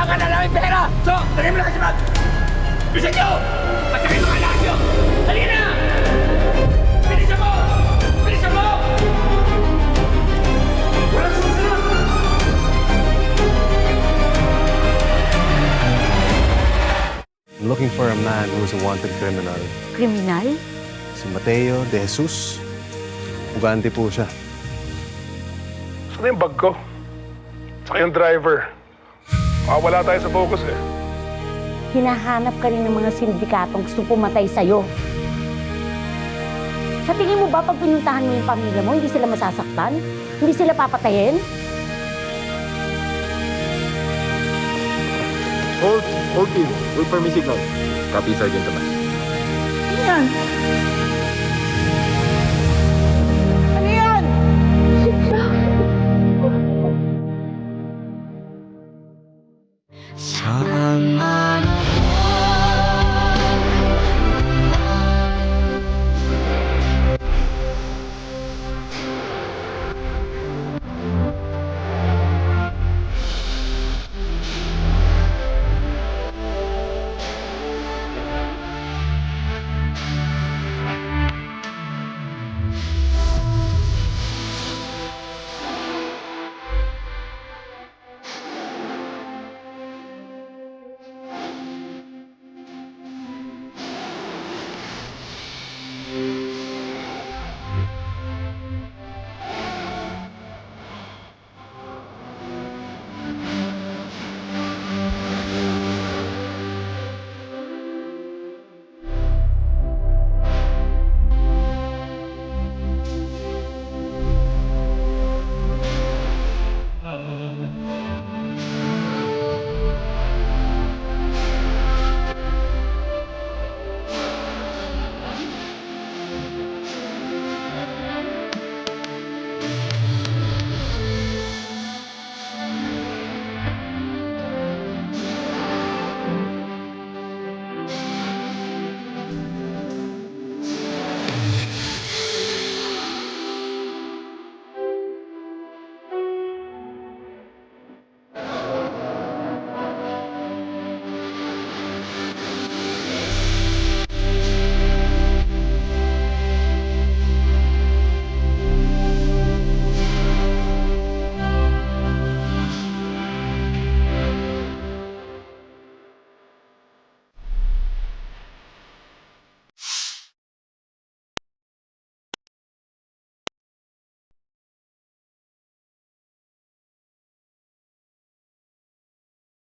Kailangan na namin pera! So, dali mo na kasi mag... Bisan nyo! Patsakay mga anak nyo! Dali na! Bilisan mo! Bilisan mo! Walang susunod! I'm looking for a man who's a wanted criminal. Kriminal? Si Mateo de Jesus. Bugante po siya. Saan yung bag ko? Saka yung driver. Wala tayo sa focus eh. Hinahanap ka rin ng mga sindikatong gusto pumatay sa'yo. Sa tingin mo ba pag pinuntahan mo yung pamilya mo, hindi sila masasaktan? Hindi sila papatayin? Hold team. Wait for me signal. Copy, Sergeant Tomas. Yan.